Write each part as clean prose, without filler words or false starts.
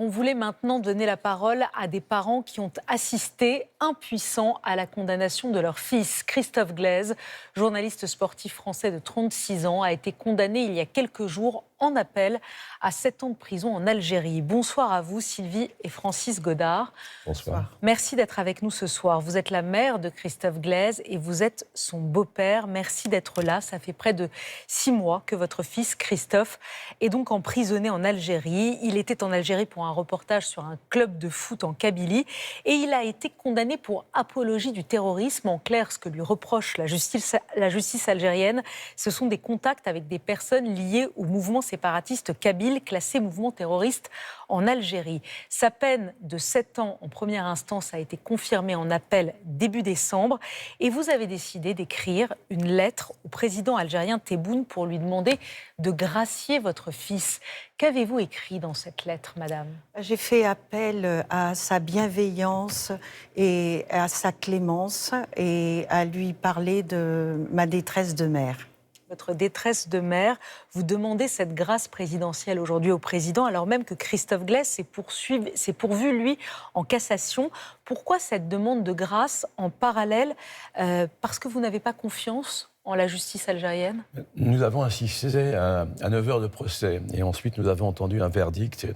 on voulait maintenant donner la parole à des parents qui ont assisté, impuissants, à la condamnation de leur fils. Christophe Glaise, journaliste sportif français de 36 ans, a été condamné il y a quelques jours en appel à 7 ans de prison en Algérie. Bonsoir à vous, Sylvie et Francis Godard. Bonsoir. Merci d'être avec nous ce soir. Vous êtes la mère de Christophe Glaise et vous êtes son beau-père. Merci d'être là. Ça fait près de 6 mois que votre fils, Christophe, est donc emprisonné en Algérie. Il était en Algérie pour un reportage sur un club de foot en Kabylie et il a été condamné pour apologie du terrorisme. En clair, ce que lui reproche la justice algérienne, ce sont des contacts avec des personnes liées au mouvement séparatiste kabyle, classé mouvement terroriste en Algérie. Sa peine de 7 ans en première instance a été confirmée en appel début décembre et vous avez décidé d'écrire une lettre au président algérien Tebboune pour lui demander de gracier votre fils. Qu'avez-vous écrit dans cette lettre, madame ? J'ai fait appel à sa bienveillance et à sa clémence et à lui parler de ma détresse de mère. Votre détresse de mère, vous demandez cette grâce présidentielle aujourd'hui au président, alors même que Christophe Glaise s'est pourvu, lui, en cassation. Pourquoi cette demande de grâce en parallèle ? Parce que vous n'avez pas confiance en la justice algérienne ? Nous avons assisté à 9 heures de procès et ensuite nous avons entendu un verdict.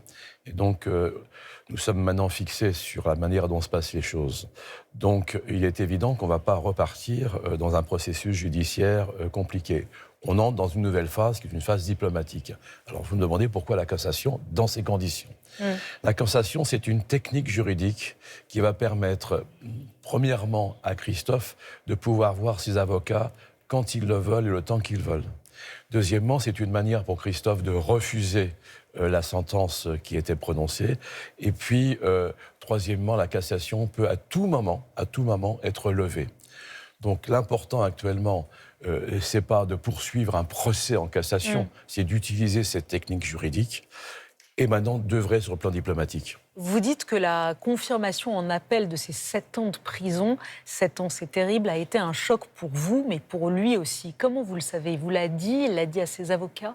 Et donc, nous sommes maintenant fixés sur la manière dont se passent les choses. Donc, il est évident qu'on ne va pas repartir dans un processus judiciaire compliqué. On entre dans une nouvelle phase qui est une phase diplomatique. Alors, vous me demandez pourquoi la cassation dans ces conditions. La cassation, c'est une technique juridique qui va permettre, premièrement, à Christophe de pouvoir voir ses avocats quand ils le veulent et le temps qu'ils veulent. Deuxièmement, c'est une manière pour Christophe de refuser la sentence qui était prononcée. Et puis, troisièmement, la cassation peut à tout moment être levée. Donc l'important actuellement, c'est pas de poursuivre un procès en cassation, c'est d'utiliser cette technique juridique et maintenant d'œuvrer sur le plan diplomatique. Vous dites que la confirmation en appel de ces 7 ans de prison, 7 ans c'est terrible, a été un choc pour vous, mais pour lui aussi. Comment vous le savez ? Il vous l'a dit, il l'a dit à ses avocats ?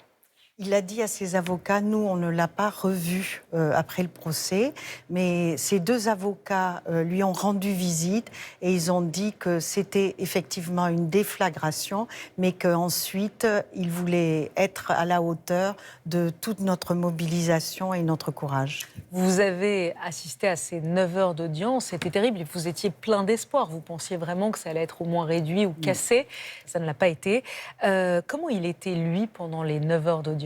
Il a dit à ses avocats, nous on ne l'a pas revu après le procès, mais ses deux avocats lui ont rendu visite et ils ont dit que c'était effectivement une déflagration, mais qu'ensuite il voulait être à la hauteur de toute notre mobilisation et notre courage. Vous avez assisté à ces 9 heures d'audience, c'était terrible, vous étiez plein d'espoir, vous pensiez vraiment que ça allait être au moins réduit ou cassé, ça ne l'a pas été. Comment il était lui pendant les 9 heures d'audience ?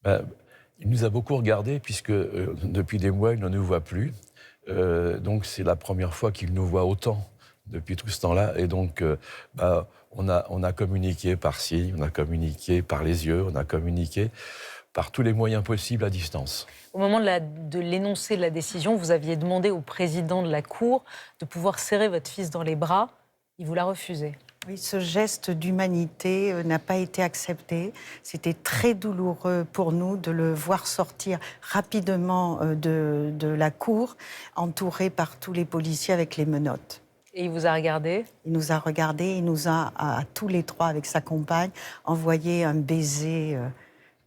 Il nous a beaucoup regardé puisque depuis des mois, il ne nous voit plus. Donc c'est la première fois qu'il nous voit autant depuis tout ce temps-là. Et donc on a communiqué par signe, on a communiqué par les yeux, on a communiqué par tous les moyens possibles à distance. Au moment de l'énoncé de la décision, vous aviez demandé au président de la Cour de pouvoir serrer votre fils dans les bras. Il vous l'a refusé. Oui, ce geste d'humanité n'a pas été accepté. C'était très douloureux pour nous de le voir sortir rapidement de la cour, entouré par tous les policiers avec les menottes. Et il vous a regardé ? Il nous a regardés, il nous a, à tous les trois, avec sa compagne, envoyé un baiser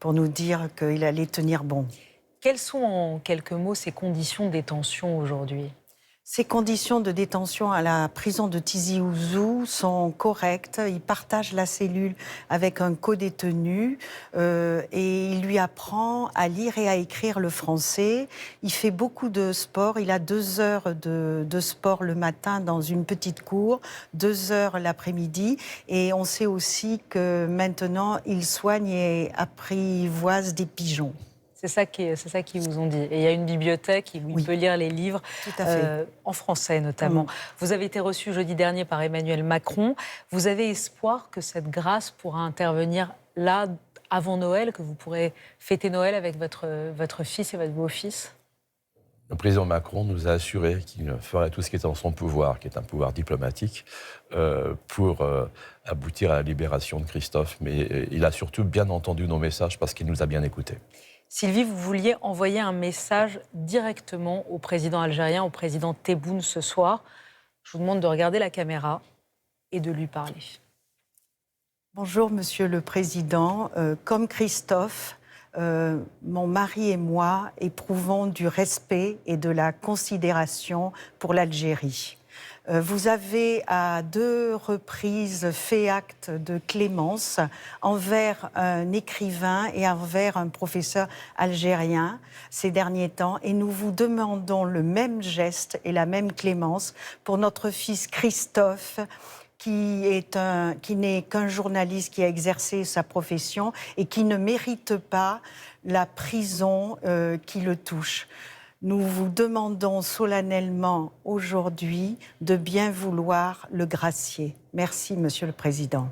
pour nous dire qu'il allait tenir bon. Quelles sont en quelques mots ces conditions de détention aujourd'hui ? Ces conditions de détention à la prison de Tizi Ouzou sont correctes. Il partage la cellule avec un codétenu et il lui apprend à lire et à écrire le français. Il fait beaucoup de sport. Il a 2 heures de sport le matin dans une petite cour, 2 heures l'après-midi. Et on sait aussi que maintenant, il soigne et apprivoise des pigeons. C'est ça qu'ils vous ont dit. Et il y a une bibliothèque où il peut lire les livres, en français notamment. Vous avez été reçu jeudi dernier par Emmanuel Macron. Vous avez espoir que cette grâce pourra intervenir là, avant Noël, que vous pourrez fêter Noël avec votre fils et votre beau-fils ? Le président Macron nous a assuré qu'il ferait tout ce qui est en son pouvoir, qui est un pouvoir diplomatique, pour aboutir à la libération de Christophe. Mais il a surtout bien entendu nos messages parce qu'il nous a bien écoutés. Sylvie, vous vouliez envoyer un message directement au président algérien, au président Tebboune ce soir. Je vous demande de regarder la caméra et de lui parler. Bonjour, Monsieur le Président. Comme Christophe, mon mari et moi éprouvons du respect et de la considération pour l'Algérie. Vous avez à 2 reprises fait acte de clémence envers un écrivain et envers un professeur algérien ces derniers temps, et nous vous demandons le même geste et la même clémence pour notre fils Christophe, qui n'est qu'un journaliste qui a exercé sa profession et qui ne mérite pas la prison qui le touche. Nous vous demandons solennellement aujourd'hui de bien vouloir le gracier. Merci, Monsieur le Président.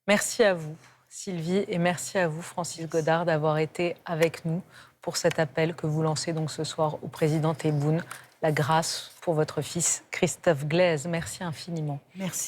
Merci à vous, Sylvie, et merci à vous, Francis Godard, d'avoir été avec nous pour cet appel que vous lancez donc ce soir au président Tebboune. La grâce pour votre fils Christophe Glaise. Merci infiniment. Merci.